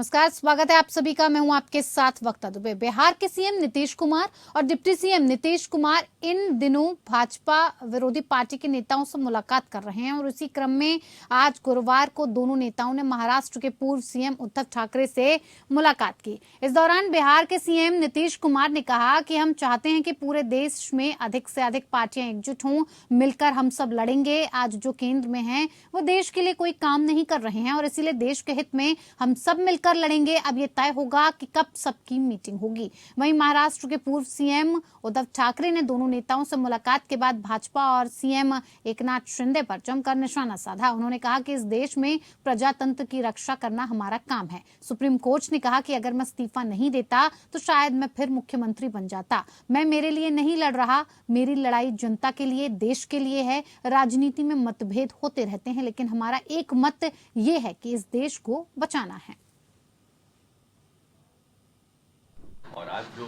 नमस्कार, स्वागत है आप सभी का। मैं हूं आपके साथ वक्ता दुबे। बिहार के सीएम नीतीश कुमार और डिप्टी सीएम नीतीश कुमार इन दिनों भाजपा विरोधी पार्टी के नेताओं से मुलाकात कर रहे हैं और इसी क्रम में आज गुरुवार को दोनों नेताओं ने महाराष्ट्र के पूर्व सीएम उद्धव ठाकरे से मुलाकात की। इस दौरान बिहार के सीएम नीतीश कुमार ने कहा कि हम चाहते हैं कि पूरे देश में अधिक से अधिक पार्टियां एकजुट हों, मिलकर हम सब लड़ेंगे। आज जो केंद्र में हैं वो देश के लिए कोई काम नहीं कर रहे हैं और इसीलिए देश के हित में हम सब मिलकर लड़ेंगे। अब ये तय होगा कि कब सबकी मीटिंग होगी। वहीं महाराष्ट्र के पूर्व सीएम उद्धव ठाकरे ने दोनों नेताओं से मुलाकात के बाद भाजपा और सीएम एकनाथ शिंदे पर जमकर निशाना साधा। उन्होंने कहा कि इस देश में प्रजातंत्र की रक्षा करना हमारा काम है। सुप्रीम कोर्ट ने कहा कि अगर मैं इस्तीफा नहीं देता तो शायद मैं फिर मुख्यमंत्री बन जाता। मैं मेरे लिए नहीं लड़ रहा, मेरी लड़ाई जनता के लिए, देश के लिए है। राजनीति में मतभेद होते रहते हैं, लेकिन हमारा एक मत ये है कि इस देश को बचाना है। और आज जो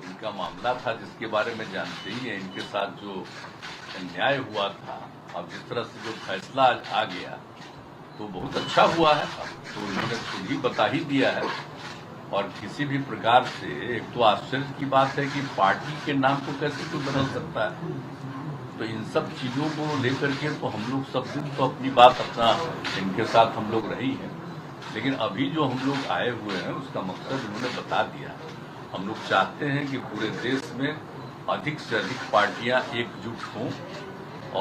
इनका मामला था, जिसके बारे में जानते ही हैं, इनके साथ जो अन्याय हुआ था, अब जिस तरह से जो फैसला आज आ गया तो बहुत अच्छा हुआ है। तो इन्होंने खुद ही बता ही दिया है। और किसी भी प्रकार से एक तो आश्चर्य की बात है कि पार्टी के नाम को कैसे कोई बदल सकता है। तो इन सब चीजों को लेकर के तो हम लोग सब दिन तो अपनी बात अपना इनके साथ हम लोग रही हैं, लेकिन अभी जो हम लोग आए हुए हैं उसका मकसद उन्होंने बता दिया। हम लोग चाहते हैं कि पूरे देश में अधिक से अधिक पार्टियां एकजुट हों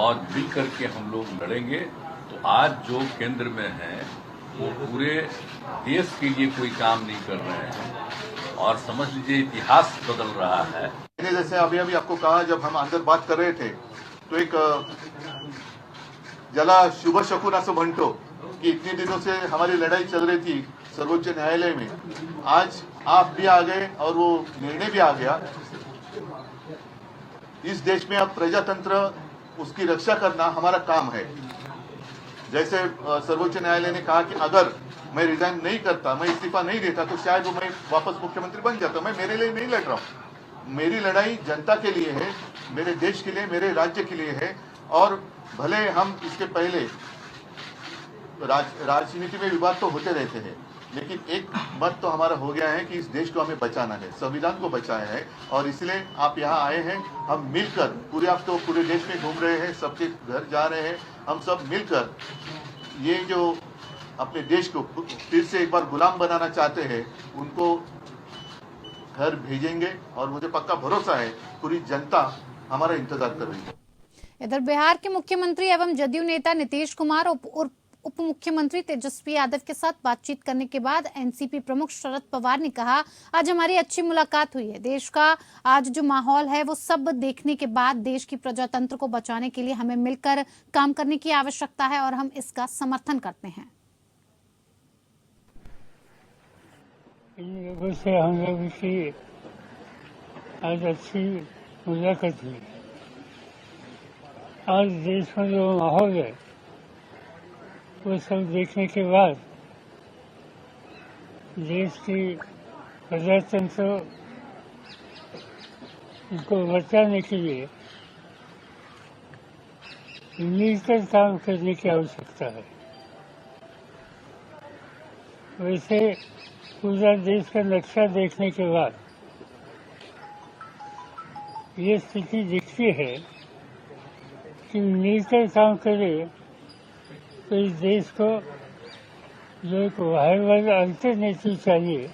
और मिल करके हम लोग लड़ेंगे। तो आज जो केंद्र में है वो पूरे देश के लिए कोई काम नहीं कर रहे हैं और समझ लीजिए इतिहास बदल रहा है। जैसे अभी आपको कहा, जब हम अंदर बात कर रहे थे तो एक ज्याला शुभ शकुन असं म्हणतो कि इतने दिनों से हमारी लड़ाई चल रही थी सर्वोच्च न्यायालय में, आज आप भी आ गए और वो निर्णय भी आ गया। इस देश में अब प्रजातंत्र, उसकी रक्षा करना हमारा काम है। जैसे सर्वोच्च न्यायालय ने कहा कि अगर मैं रिजाइन नहीं करता, मैं इस्तीफा नहीं देता तो शायद वो मैं वापस मुख्यमंत्री बन जाता। मैं मेरे लिए नहीं लड़ रहा हूँ, मेरी लड़ाई जनता के लिए है, मेरे देश के लिए, मेरे राज्य के लिए है। और भले हम इसके पहले राजनीति में विवाद तो होते रहते हैं, लेकिन एक मत तो हमारा हो गया है कि इस देश को हमें बचाना है, संविधान को बचाया है। और इसलिए आप यहाँ आए हैं, हम मिलकर पूरे, आप तो पूरे देश में घूम रहे हैं, सबके घर जा रहे हैं, हम सब मिलकर ये जो अपने देश को फिर से एक बार गुलाम बनाना चाहते हैं उनको घर भेजेंगे। और मुझे पक्का भरोसा है पूरी जनता हमारा इंतजार कर रही है। इधर बिहार के मुख्यमंत्री एवं जदयू नेता नीतीश कुमार और उप मुख्यमंत्री तेजस्वी यादव के साथ बातचीत करने के बाद एनसीपी प्रमुख शरद पवार ने कहा, आज हमारी अच्छी मुलाकात हुई है। देश का आज जो माहौल है वो सब देखने के बाद देश की प्रजातंत्र को बचाने के लिए हमें मिलकर काम करने की आवश्यकता है और हम इसका समर्थन करते हैं। इन लोगों से हम लोगों की आज अच्छी मुलाकात हुई। आज देश में जो माहौल है वो सब देखने के बाद देश की प्रजातंत्र को बचाने के लिए मिलकर काम करने की आवश्यकता है। वैसे पूरा देश का नक्शा देखने के बाद ये स्थिति दिखती है कि मिलकर काम करें तो इस देश को जो एक वायबल अल्टरनेटिव चाहिए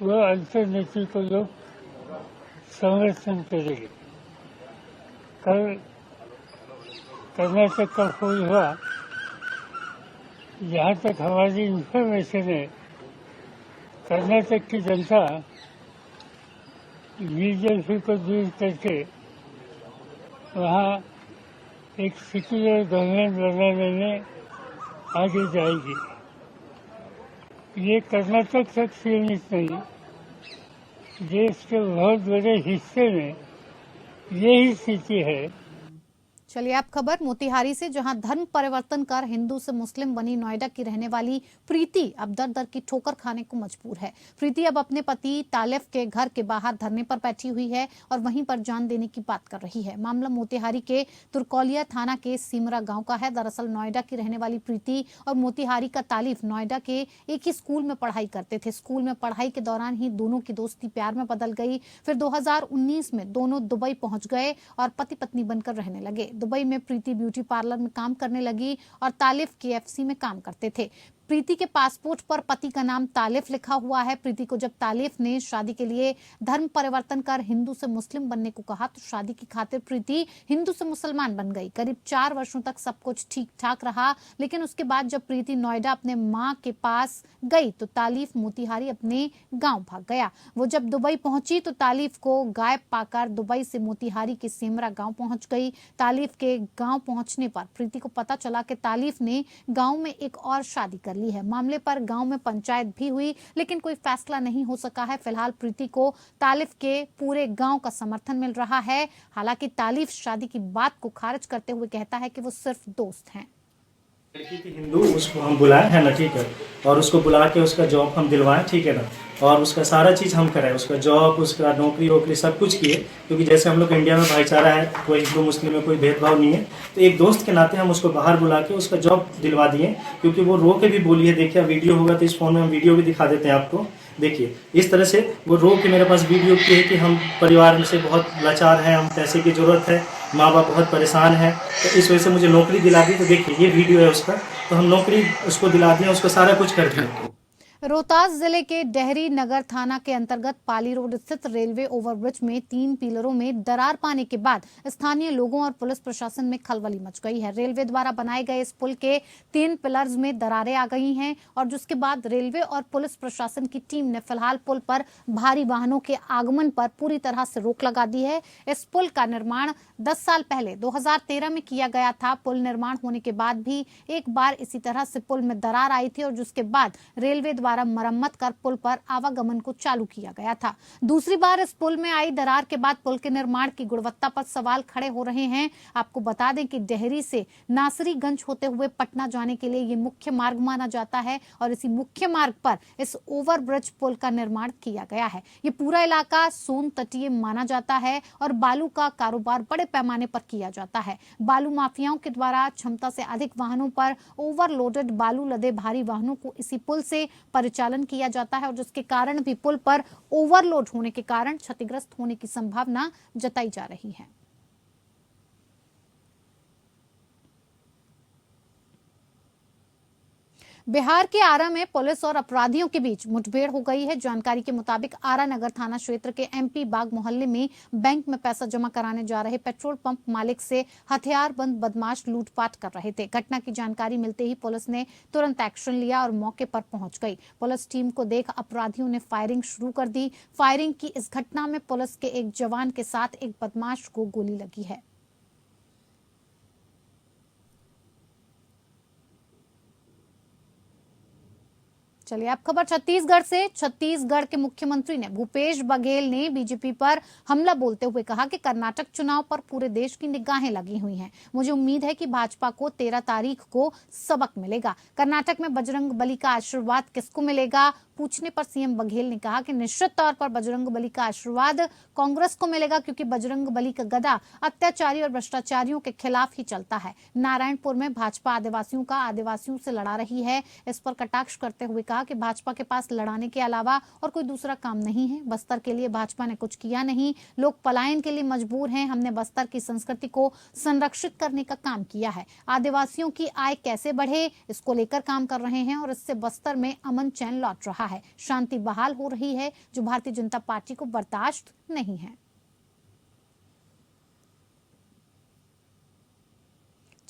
वो अल्टरनेटिव को लोग समर्थन करेंगे। कल कर्नाटक का फूल हुआ, जहाँ तक हमारी इंफॉर्मेशन है कर्नाटक की जनता बीजेपी को दूर करके वहाँ एक सेक्युलर गवर्नमेंट बनाने में आगे जाएगी। ये कर्नाटक तक सीमित नहीं, देश के बहुत बड़े हिस्से में यही स्थिति है। चलिए आप खबर मोतिहारी से, जहां धर्म परिवर्तन कर हिंदू से मुस्लिम बनी नोएडा की रहने वाली प्रीति अब दर दर की ठोकर खाने को मजबूर है। प्रीति अब अपने पति तालिफ के घर के बाहर धरने पर बैठी हुई है और वहीं पर जान देने की बात कर रही है। मामला मोतिहारी के तुरकौलिया थाना के सीमरा गांव का है। दरअसल नोएडा की रहने वाली प्रीति और मोतिहारी का तालिफ नोएडा के एक ही स्कूल में पढ़ाई करते थे। स्कूल में पढ़ाई के दौरान ही दोनों की दोस्ती प्यार में बदल गई। फिर 2019 में दोनों दुबई पहुंच गए और पति पत्नी बनकर रहने लगे। दुबई में प्रीति ब्यूटी पार्लर में काम करने लगी और तालिफ KFC में काम करते थे। प्रीति के पासपोर्ट पर पति का नाम तालिफ लिखा हुआ है। प्रीति को जब तालिफ ने शादी के लिए धर्म परिवर्तन कर हिंदू से मुस्लिम बनने को कहा तो शादी की खातिर प्रीति हिंदू से मुसलमान बन गई। करीब 4 वर्षों तक सब कुछ ठीक ठाक रहा, लेकिन उसके बाद जब प्रीति नोएडा अपने मां के पास गई तो तालिफ मोतिहारी अपने गांव भाग गया। वो जब दुबई पहुंची तो तालिफ को गायब पाकर दुबई से मोतिहारी के सेमरा गांव पहुंच गई। तालिफ के गांव पहुंचने पर प्रीति को पता चला कि तालिफ ने गांव में एक और शादी कर ली है। मामले पर गांव में पंचायत भी हुई, लेकिन कोई फैसला नहीं हो सका है। फिलहाल प्रीति को तालिफ के पूरे गांव का समर्थन मिल रहा है। हालांकि तालिफ शादी की बात को खारिज करते हुए कहता है कि वो सिर्फ दोस्त हैं। लड़की थी हिंदू, उसको हम बुलाए है ना, ठीक है, और उसको बुला के उसका जॉब हम दिलवाएं, ठीक है ना, और उसका सारा चीज़ हम कराएं, उसका जॉब, उसका नौकरी वोकरी सब कुछ किए, क्योंकि जैसे हम लोग इंडिया में भाईचारा है, कोई हिंदू मुस्लिम में कोई भेदभाव नहीं है। तो एक दोस्त के नाते हम उसको बाहर बुला के उसका जॉब दिलवा दिए, क्योंकि वो रो के भी बोली है। देखिए वीडियो होगा तो इस फ़ोन में हम वीडियो भी दिखा देते हैं आपको। देखिए इस तरह से वो रो के मेरे पास वीडियो की है कि हम परिवार में से बहुत लाचार हैं, हम पैसे की ज़रूरत है, माँ बाप बहुत परेशान है, तो इस वजह से मुझे नौकरी दिला दी। तो देखिए ये वीडियो है उसका, तो हम नौकरी उसको दिला दिए, उसको सारा कुछ कर दिया। रोहतास जिले के डेहरी नगर थाना के अंतर्गत पाली रोड स्थित रेलवे ओवरब्रिज में 3 पिलरों में दरार पाने के बाद स्थानीय लोगों और पुलिस प्रशासन में खलबली मच गई है। रेलवे द्वारा बनाए गए इस पुल के 3 पिलर्स में दरारें आ गई हैं और जिसके बाद रेलवे और पुलिस प्रशासन की टीम ने फिलहाल पुल पर भारी वाहनों के आगमन पर पूरी तरह से रोक लगा दी है। इस पुल का निर्माण 10 साल पहले 2013 में किया गया था। पुल निर्माण होने के बाद भी एक बार इसी तरह से पुल में दरार आई थी और जिसके बाद रेलवे द्वारा मरम्मत कर पुल पर आवागमन को चालू किया गया था। दूसरी बार इस पुल में आई दरार के बाद पुल के निर्माण की गुणवत्ता पर सवाल खड़े हो रहे हैं। आपको बता दें कि डेहरी से नासरीगंज होते हुए पटना जाने के लिए ये मुख्य मार्ग माना जाता है और इसी मुख्य मार्ग पर इस ओवरब्रिज पुल का निर्माण किया गया है। ये पूरा इलाका सोन तटीय माना जाता है और बालू का कारोबार बड़े पैमाने पर किया जाता है। बालू माफियाओं के द्वारा क्षमता से अधिक वाहनों पर ओवरलोडेड बालू लदे भारी वाहनों को इसी पुल से परिचालन किया जाता है और जिसके कारण भी पुल पर ओवरलोड होने के कारण क्षतिग्रस्त होने की संभावना जताई जा रही है। बिहार के आरा में पुलिस और अपराधियों के बीच मुठभेड़ हो गई है। जानकारी के मुताबिक आरा नगर थाना क्षेत्र के MP बाग मोहल्ले में बैंक में पैसा जमा कराने जा रहे पेट्रोल पंप मालिक से हथियारबंद बदमाश लूटपाट कर रहे थे। घटना की जानकारी मिलते ही पुलिस ने तुरंत एक्शन लिया और मौके पर पहुंच गई। पुलिस टीम को देख अपराधियों ने फायरिंग शुरू कर दी। फायरिंग की इस घटना में पुलिस के एक जवान के साथ एक बदमाश को गोली लगी है। चलिए अब खबर छत्तीसगढ़ से। छत्तीसगढ़ के मुख्यमंत्री ने भूपेश बघेल ने बीजेपी पर हमला बोलते हुए कहा कि कर्नाटक चुनाव पर पूरे देश की निगाहें लगी हुई हैं। मुझे उम्मीद है कि भाजपा को 13 तारीख को सबक मिलेगा। कर्नाटक में बजरंग बली का आशीर्वाद किसको मिलेगा पूछने पर सीएम बघेल ने कहा कि निश्चित तौर पर बजरंग बली का आशीर्वाद कांग्रेस को मिलेगा, क्योंकि बजरंग बली का गदा अत्याचारी और भ्रष्टाचारियों के खिलाफ ही चलता है। नारायणपुर में भाजपा आदिवासियों से लड़ा रही है। इस पर कटाक्ष करते हुए कहा कि भाजपा के पास लड़ाने के अलावा और कोई दूसरा काम नहीं है। बस्तर के लिए भाजपा ने कुछ किया नहीं, लोग पलायन के लिए मजबूर हैं। हमने बस्तर की संस्कृति को संरक्षित करने का काम किया है। आदिवासियों की आय कैसे बढ़े इसको लेकर काम कर रहे हैं और इससे बस्तर में अमन चैन लौट रहा है, शांति बहाल हो रही है, जो भारतीय जनता पार्टी को बर्दाश्त नहीं है।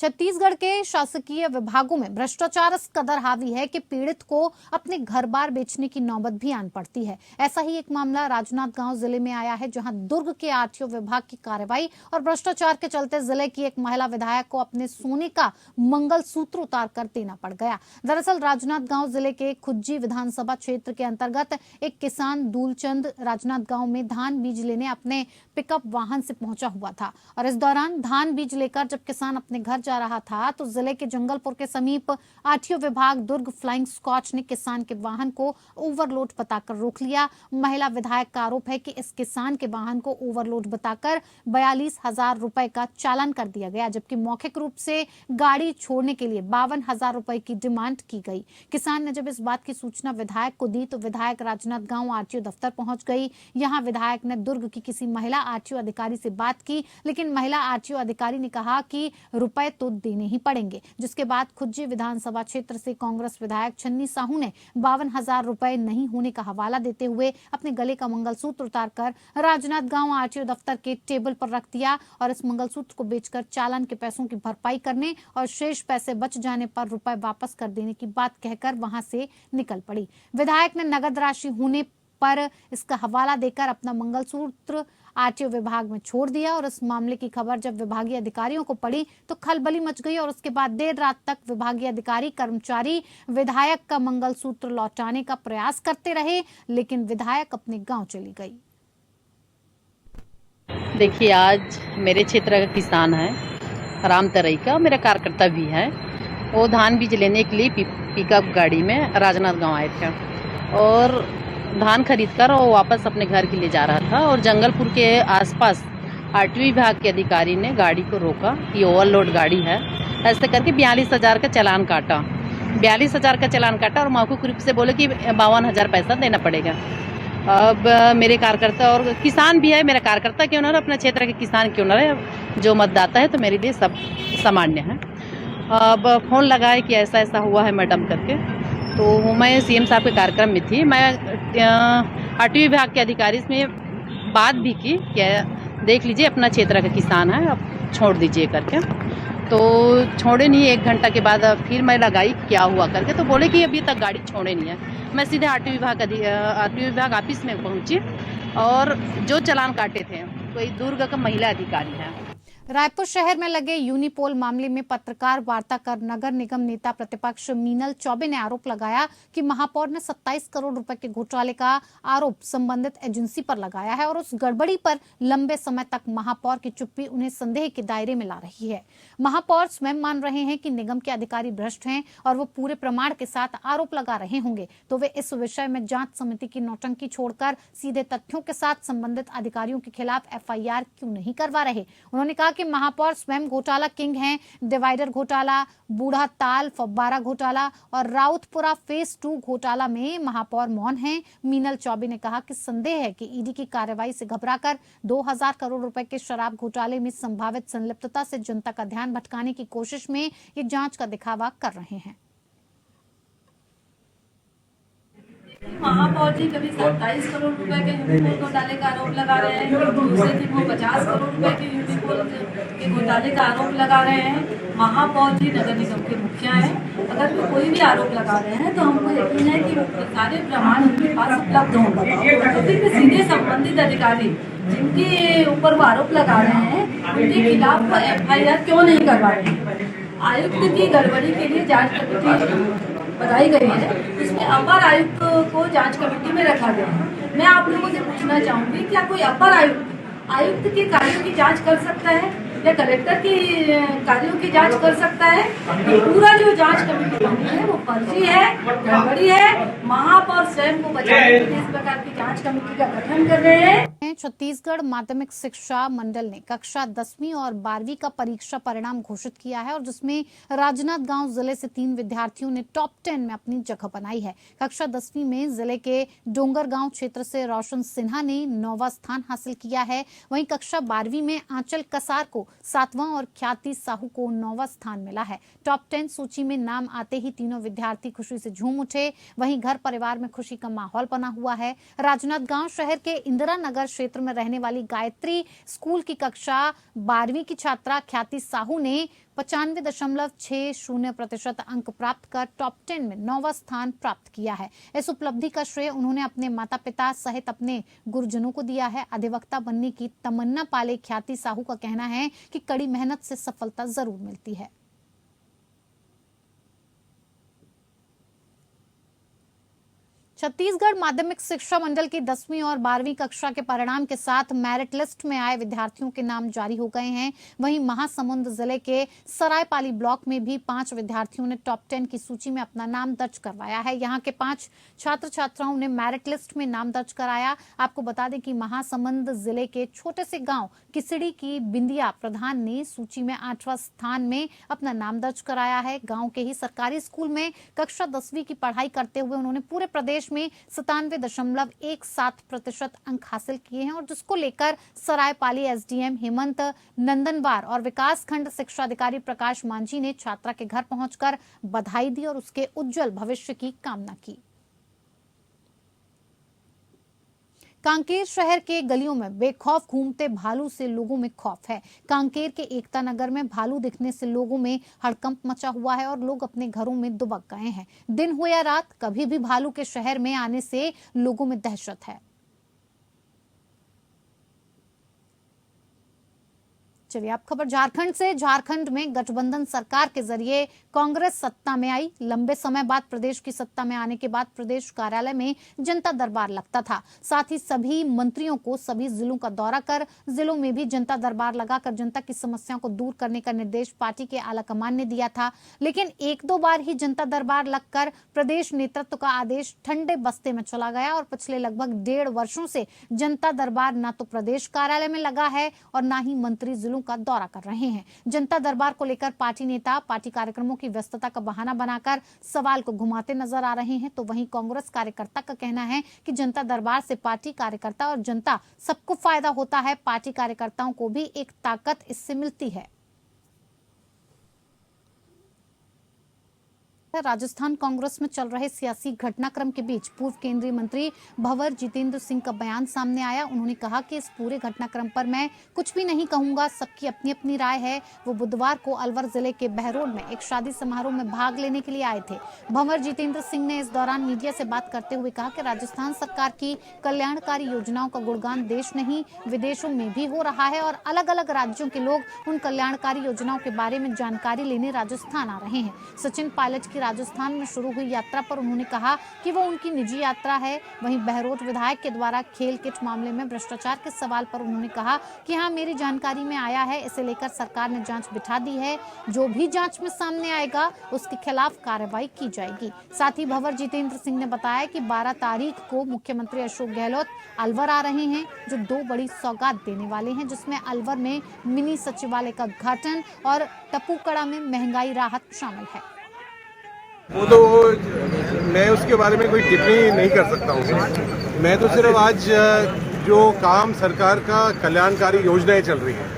छत्तीसगढ़ के शासकीय विभागों में भ्रष्टाचार इस कदर हावी है कि पीड़ित को अपने घर बार बेचने की नौबत भी आन पड़ती है। ऐसा ही एक मामला राजनांदगांव जिले में आया है, जहां दुर्ग के आरटीओ विभाग की कार्रवाई और भ्रष्टाचार के चलते जिले की एक महिला विधायक को अपने सोने का मंगलसूत्र उतार कर देना पड़ गया। दरअसल राजनांदगांव जिले के खुज्जी विधानसभा क्षेत्र के अंतर्गत एक किसान दूलचंद राजनांदगांव में धान बीज लेने अपने पिकअप वाहन से पहुंचा हुआ था और इस दौरान धान बीज लेकर जब किसान अपने घर जा रहा था तो जिले के जंगलपुर के समीप आरटीओ विभाग दुर्ग फ्लाइंग स्क्वाड ने किसान के वाहन को ओवरलोड बताकर रोक लिया। महिला विधायक का आरोप है कि इस किसान के वाहन को ओवरलोड बताकर 42,000 रुपए का चालान कर दिया गया, जबकि मौखिक रूप से गाड़ी छोड़ने के लिए 52,000 रुपए की डिमांड की गई। किसान ने जब इस बात की सूचना विधायक को दी तो विधायक राजनांदगांव आरटीओ दफ्तर पहुंच गई। यहां विधायक ने दुर्ग की किसी महिला आरटीओ अधिकारी से बात की, लेकिन महिला आरटीओ अधिकारी ने कहा कि रुपए तो देने ही पड़ेंगे, जिसके बाद खुज्जी विधानसभा क्षेत्र से कांग्रेस विधायक छन्नी साहू ने 52,000 रुपए नहीं होने का हवाला देते हुए अपने गले का मंगलसूत्र उतारकर राजनांदगांव आरटीओ दफ्तर के टेबल पर रख दिया और इस मंगलसूत्र को बेचकर चालान के पैसों की भरपाई करने और शेष पैसे बच जाने पर रुपए वापस कर देने की बात कहकर वहां से निकल पड़ी। विधायक ने नगद राशि होने पर इसका हवाला देकर अपना मंगलसूत्र आरटीओ विभाग में छोड़ दिया और इस मामले की खबर जब विभागीय अधिकारियों को पड़ी तो खलबली मच गई और उसके बाद देर रात तक विभागीय अधिकारी कर्मचारी विधायक का मंगलसूत्र लौटाने का प्रयास करते रहे, लेकिन विधायक अपने गांव चली गई। देखिए, आज मेरे क्षेत्र का किसान है राम तरई का, मेरा कार्यकर्ता भी है। वो धान बीज लेने के लिए पिकअप गाड़ी में राजनांदगांव आए थे और धान खरीद कर वो वापस अपने घर के लिए जा रहा था और जंगलपुर के आसपास आरटीओ विभाग के अधिकारी ने गाड़ी को रोका कि ओवरलोड गाड़ी है। ऐसे करके 42,000 का चालान काटा। 42,000 का चालान काटा और मौखिक रूप से बोले कि 52,000 पैसा देना पड़ेगा। अब मेरे कार्यकर्ता और किसान भी है, मेरा कार्यकर्ता क्यों ना रहे, अपने क्षेत्र के किसान क्यों ना रहे, जो मतदाता है तो मेरे लिए सब सामान्य है। अब फोन लगाए कि ऐसा ऐसा हुआ है मैडम करके, तो मैं सीएम साहब के कार्यक्रम में थी। मैं आरटीओ विभाग के अधिकारी से बात भी की कि देख लीजिए अपना क्षेत्र का किसान है, अब छोड़ दीजिए करके। तो छोड़े नहीं। 1 घंटा के बाद फिर मैं लगाई क्या हुआ करके, तो बोले कि अभी तक गाड़ी छोड़े नहीं है। मैं सीधे आरटीओ विभाग ऑफिस में पहुंची और जो चालान काटे थे कोई दुर्ग का महिला अधिकारी है। रायपुर शहर में लगे यूनिपोल मामले में पत्रकार वार्ता कर नगर निगम नेता प्रतिपक्ष मीनल चौबे ने आरोप लगाया कि महापौर ने 27 करोड़ रुपए के घोटाले का आरोप संबंधित एजेंसी पर लगाया है और उस गड़बड़ी पर लंबे समय तक महापौर की चुप्पी उन्हें संदेह के दायरे में ला रही है। महापौर स्वयं मान रहे हैं कि निगम के अधिकारी भ्रष्ट हैं और वो पूरे प्रमाण के साथ आरोप लगा रहे होंगे, तो वे इस विषय में जांच समिति की नौटंकी छोड़कर सीधे तथ्यों के साथ संबंधित अधिकारियों के खिलाफ एफआईआर क्यों नहीं करवा रहे। उन्होंने कहा कि महापौर स्वयं घोटाला किंग हैं। डिवाइडर घोटाला, बूढ़ा ताल फव्वारा घोटाला और राउतपुरा फेज 2 घोटाला में महापौर मौन हैं। मीनल चौबे ने कहा कि संदेह है कि ईडी की कार्रवाई से घबराकर 2000 करोड़ रुपए के शराब घोटाले में संभावित संलिप्तता से जनता का ध्यान भटकाने की कोशिश में ये जांच का दिखावा कर रहे हैं। महापौर जी कभी 27 करोड़ रुपए के यूनिपोल घोटाले का आरोप लगा रहे हैं, दूसरे दिन वो 50 करोड़ रुपए के यूनिपोल के घोटाले का आरोप लगा रहे हैं। महापौर जी नगर निगम के मुखिया हैं। अगर वो कोई भी आरोप लगा रहे हैं तो हमको यकीन है कि सारे प्रमाण उनके पास उपलब्ध होंगे, तो फिर सीधे संबंधित अधिकारी जिनके ऊपर वो आरोप लगा रहे हैं उनके खिलाफ एफआईआर क्यों नहीं करवा रहे हैं। आयुक्त की गड़बड़ी के लिए जांच कमेटी बताई गई है, उसमें अपर आयुक्त को जांच कमेटी में रखा गया है। मैं आप लोगों से पूछना चाहूंगी, क्या कोई अपर आयुक्त के कार्यों की जांच कर सकता है या कलेक्टर के कार्यों की जांच कर सकता है? तो पूरा जो जांच कमेटी बनी है वो फर्जी है, गड़बड़ी है। महापौर स्वयं को बचाने के लिए इस प्रकार की जांच कमेटी का गठन कर रहे हैं। छत्तीसगढ़ माध्यमिक शिक्षा मंडल ने कक्षा 10वीं और 12वीं का परीक्षा परिणाम घोषित किया है और जिसमें राजनांदगांव जिले से 3 विद्यार्थियों ने टॉप 10 में अपनी जगह बनाई है। कक्षा 10वीं में जिले के डोंगरगांव क्षेत्र से रोशन सिन्हा ने 9वां स्थान हासिल किया है। वहीं कक्षा 12वीं में आंचल कसार को 7वां और ख्याति साहू को 9वां स्थान मिला है। टॉप 10 सूची में नाम आते ही तीनों विद्यार्थी खुशी से झूम उठे। वहीं घर परिवार में खुशी का माहौल बना हुआ है। राजनांदगांव शहर के इंदिरा नगर क्षेत्र में रहने वाली गायत्री स्कूल की कक्षा 12वीं की छात्रा ख्याति साहू ने 95.60% अंक प्राप्त कर टॉप 10 में 9वां स्थान प्राप्त किया है। इस उपलब्धि का श्रेय उन्होंने अपने माता पिता सहित अपने गुरुजनों को दिया है। अधिवक्ता बनने की तमन्ना पाले ख्याति साहू का कहना है कि कड़ी मेहनत से सफलता जरूर मिलती है। छत्तीसगढ़ माध्यमिक शिक्षा मंडल की 10वीं और 12वीं कक्षा के परिणाम के साथ मेरिट लिस्ट में आए विद्यार्थियों के नाम जारी हो गए हैं। वहीं महासमुंद जिले के सरायपाली ब्लॉक में भी 5 विद्यार्थियों ने टॉप 10 की सूची में अपना नाम दर्ज करवाया है। यहां के 5 छात्र छात्राओं ने मेरिट लिस्ट में नाम दर्ज कराया। आपको बता दें कि महासमुंद जिले के छोटे से गांव किसड़ी की बिंदिया प्रधान ने सूची में 8वां स्थान में अपना नाम दर्ज कराया है। गांव के ही सरकारी स्कूल में कक्षा 10वीं की पढ़ाई करते हुए उन्होंने पूरे प्रदेश में 97.17% अंक हासिल किए हैं और जिसको लेकर सरायपाली एसडीएम हेमंत नंदनवार और विकास खंड शिक्षा अधिकारी प्रकाश मांझी ने छात्रा के घर पहुंचकर बधाई दी और उसके उज्जवल भविष्य की कामना की। कांकेर शहर के गलियों में बेखौफ घूमते भालू से लोगों में खौफ है। कांकेर के एकता नगर में भालू दिखने से लोगों में हड़कंप मचा हुआ है और लोग अपने घरों में दुबक गए हैं। दिन हो या रात, कभी भी भालू के शहर में आने से लोगों में दहशत है। चलिए अब खबर झारखंड से। झारखंड में गठबंधन सरकार के जरिए कांग्रेस सत्ता में आई। लंबे समय बाद प्रदेश की सत्ता में आने के बाद प्रदेश कार्यालय में जनता दरबार लगता था। साथ ही सभी मंत्रियों को सभी जिलों का दौरा कर जिलों में भी जनता दरबार लगाकर जनता की समस्याओं को दूर करने का निर्देश पार्टी के आलाकमान ने दिया था। लेकिन 1-2 बार ही जनता दरबार लगकर प्रदेश नेतृत्व का आदेश ठंडे बस्ते में चला गया और पिछले लगभग 1.5 वर्षों से जनता दरबार न तो प्रदेश कार्यालय में लगा है और न ही मंत्री जिलों का दौरा कर रहे हैं। जनता दरबार को लेकर पार्टी नेता पार्टी कार्यक्रमों की व्यस्तता का बहाना बनाकर सवाल को घुमाते नजर आ रहे हैं। तो वहीं कांग्रेस कार्यकर्ता का कहना है कि जनता दरबार से पार्टी कार्यकर्ता और जनता सबको फायदा होता है। पार्टी कार्यकर्ताओं को भी एक ताकत इससे मिलती है। राजस्थान कांग्रेस में चल रहे सियासी घटनाक्रम के बीच पूर्व केंद्रीय मंत्री भंवर जितेंद्र सिंह का बयान सामने आया। उन्होंने कहा कि इस पूरे घटनाक्रम पर मैं कुछ भी नहीं कहूंगा, सबकी अपनी अपनी राय है। वो बुधवार को अलवर जिले के बहरोड में एक शादी समारोह में भाग लेने के लिए आए थे। भंवर जितेंद्र सिंह ने इस दौरान मीडिया से बात करते हुए कहा कि राजस्थान सरकार की कल्याणकारी योजनाओं का गुणगान देश नहीं विदेशों में भी हो रहा है और अलग अलग राज्यों के लोग उन कल्याणकारी योजनाओं के बारे में जानकारी लेने राजस्थान आ रहे हैं। सचिन पायलट की राजस्थान में शुरू हुई यात्रा पर उन्होंने कहा कि वो उनकी निजी यात्रा है। वहीं बहरोड विधायक के द्वारा खेल किट मामले में भ्रष्टाचार के सवाल पर उन्होंने कहा कि हाँ, मेरी जानकारी में आया है, इसे लेकर सरकार ने जांच बिठा दी है। जो भी जांच में सामने आएगा उसके खिलाफ कार्रवाई की जाएगी। साथ ही भंवर जितेंद्र सिंह ने बताया कि 12 तारीख को मुख्यमंत्री अशोक गहलोत अलवर आ रहे हैं, जो 2 बड़ी सौगात देने वाले हैं, जिसमें अलवर में मिनी सचिवालय का उद्घाटन और टपूकड़ा में महंगाई राहत शामिल है। वो तो मैं उसके बारे में कोई टिप्पणी नहीं कर सकता हूँ। मैं तो सिर्फ आज जो काम सरकार का कल्याणकारी योजनाएं चल रही हैं,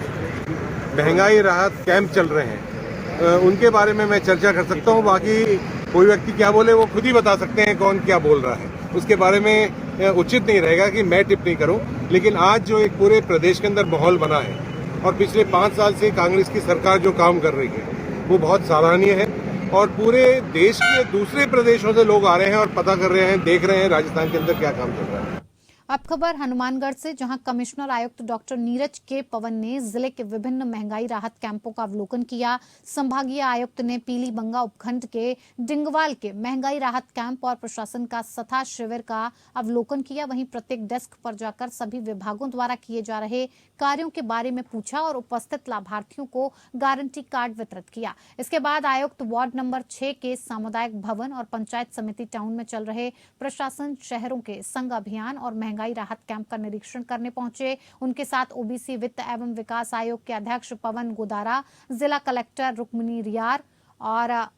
महंगाई राहत कैंप चल रहे हैं, उनके बारे में मैं चर्चा कर सकता हूँ। बाकी कोई व्यक्ति क्या बोले वो खुद ही बता सकते हैं कौन क्या बोल रहा है। उसके बारे में उचित नहीं रहेगा कि मैं टिप्पणी करूँ। लेकिन आज जो एक पूरे प्रदेश के अंदर माहौल बना है और पिछले 5 साल से कांग्रेस की सरकार जो काम कर रही है वो बहुत सराहनीय है और पूरे देश के दूसरे प्रदेशों से लोग आ रहे हैं और पता कर रहे हैं, देख रहे हैं राजस्थान के अंदर क्या काम चल रहा है। अब खबर हनुमानगढ़ से, जहां कमिश्नर आयुक्त डॉक्टर नीरज के पवन ने जिले के विभिन्न महंगाई राहत कैंपों का अवलोकन किया। संभागीय आयुक्त ने पीलीबंगा उपखंड के डिंगवाल के महंगाई राहत कैंप और प्रशासन का सथा शिविर का अवलोकन किया। वहीं प्रत्येक डेस्क पर जाकर सभी विभागों द्वारा किए जा रहे कार्यों के बारे में पूछा और उपस्थित लाभार्थियों को गारंटी कार्ड वितरित किया। इसके बाद आयुक्त वार्ड नंबर 6 के सामुदायिक भवन और पंचायत समिति टाउन में चल रहे प्रशासन शहरों के संघ अभियान और महंगाई राहत कैंप का निरीक्षण करने पहुंचे। उनके साथ ओबीसी वित्त एवं विकास आयोग के अध्यक्ष पवन गोदारा, जिला कलेक्टर रुक्मिणी रियार और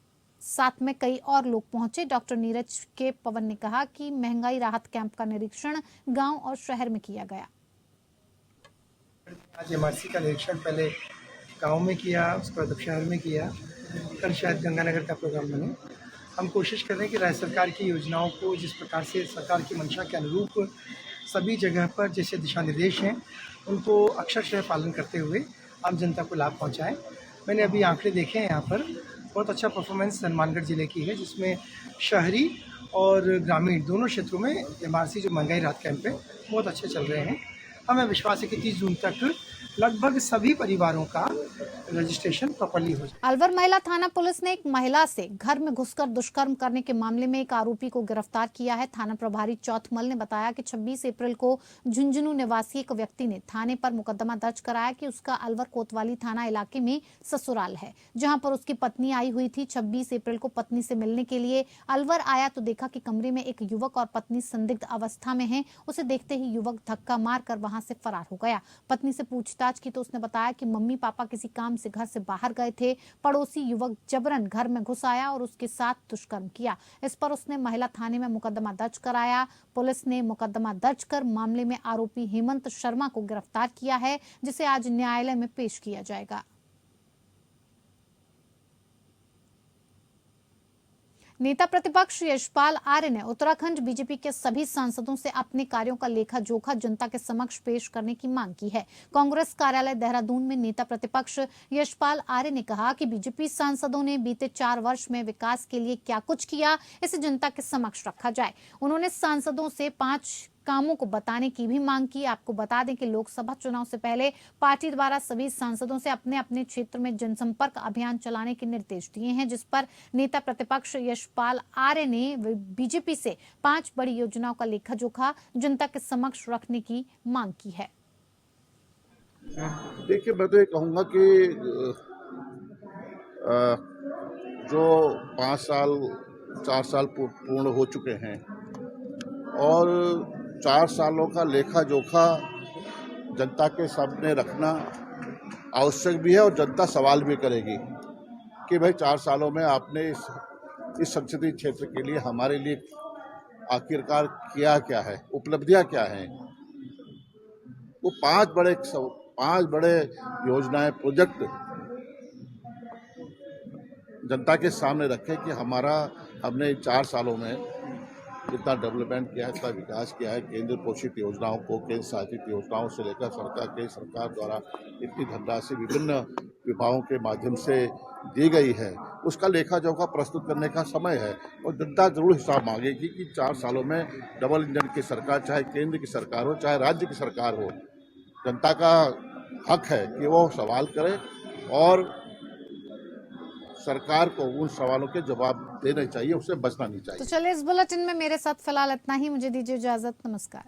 साथ में कई और लोग पहुंचे। डॉक्टर नीरज के पवन ने कहा कि महंगाई राहत कैंप का निरीक्षण गांव और शहर में किया गया। आज एमआरसी का निरीक्षण पहले गांव में किया, उसके बाद शहर में किया, कल शायद गंगानगर का प्रोग्राम बने। हम कोशिश कर रहे हैं कि राज्य सरकार की योजनाओं को जिस प्रकार से सरकार की मंशा के अनुरूप सभी जगह पर जैसे दिशा निर्देश हैं उनको अक्षरशः पालन करते हुए आम जनता को लाभ पहुंचाएं। मैंने अभी आंकड़े देखे हैं, यहाँ पर बहुत अच्छा परफॉर्मेंस हनुमानगढ़ जिले की है, जिसमें शहरी और ग्रामीण दोनों क्षेत्रों में MRC जो महंगाई राहत कैंप है बहुत अच्छे चल रहे हैं। हमें विश्वास है कि 30 जून तक लगभग सभी परिवारों का रजिस्ट्रेशन प्रॉपर्ली हो जाए। अलवर महिला थाना पुलिस ने एक महिला से घर में घुसकर दुष्कर्म करने के मामले में एक आरोपी को गिरफ्तार किया है। थाना प्रभारी चौथमल ने बताया कि 26 अप्रैल को झुंझुनू निवासी एक व्यक्ति ने थाने पर मुकदमा दर्ज कराया कि उसका अलवर कोतवाली थाना इलाके में ससुराल है, जहां पर उसकी पत्नी आई हुई थी। 26 अप्रैल को पत्नी से मिलने के लिए अलवर आया तो देखा कि कमरे में एक युवक और पत्नी संदिग्ध अवस्था में है। उसे देखते ही युवक धक्का मारकर वहां से फरार हो गया। पत्नी से पूछताछ की तो उसने बताया कि मम्मी पापा किसी काम से घर से बाहर गए थे। पड़ोसी युवक जबरन घर में घुस आया और उसके साथ दुष्कर्म किया। इस पर उसने महिला थाने में मुकदमा दर्ज कराया। पुलिस ने मुकदमा दर्ज कर मामले में आरोपी हेमंत शर्मा को गिरफ्तार किया है, जिसे आज न्यायालय में पेश किया जाएगा। नेता प्रतिपक्ष यशपाल आर्य ने उत्तराखंड बीजेपी के सभी सांसदों से अपने कार्यों का लेखा जोखा जनता के समक्ष पेश करने की मांग की है। कांग्रेस कार्यालय देहरादून में नेता प्रतिपक्ष यशपाल आर्य ने कहा कि बीजेपी सांसदों ने बीते 4 वर्ष में विकास के लिए क्या कुछ किया, इसे जनता के समक्ष रखा जाए। उन्होंने सांसदों से 5 कामों को बताने की भी मांग की। आपको बता दें कि लोकसभा चुनाव से पहले पार्टी द्वारा सभी सांसदों से अपने अपने क्षेत्र में जनसंपर्क अभियान चलाने के निर्देश दिए हैं, जिस पर नेता प्रतिपक्ष यशपाल आर्य ने बीजेपी से 5 बड़ी योजनाओं का लेखा जोखा जनता के समक्ष रखने की मांग की है। देखिए, मैं तो ये कहूँगा कि जो 5 साल 4 साल पूर्ण हो चुके हैं और 4 सालों का लेखा जोखा जनता के सामने रखना आवश्यक भी है और जनता सवाल भी करेगी कि भाई 4 सालों में आपने इस संसदीय क्षेत्र के लिए हमारे लिए आखिरकार किया क्या है, उपलब्धियां क्या हैं। वो 5 बड़े योजनाएं, प्रोजेक्ट जनता के सामने रखे कि हमने 4 सालों में जितना डेवलपमेंट किया है, जितना विकास किया है, केंद्र पोषित योजनाओं को केंद्र शासित योजनाओं से लेकर सरकार द्वारा इतनी धनराशि विभिन्न विभागों के माध्यम से दी गई है, उसका लेखा जोखा प्रस्तुत करने का समय है। और जनता जरूर हिसाब मांगेगी कि 4 सालों में डबल इंजन की सरकार, चाहे केंद्र की सरकार हो चाहे राज्य की सरकार हो, जनता का हक है कि वो सवाल करे और सरकार को उन सवालों के जवाब देने चाहिए, उससे बचना नहीं चाहिए। तो चलिए, इस बुलेटिन में मेरे साथ फिलहाल इतना ही। मुझे दीजिए इजाजत। नमस्कार।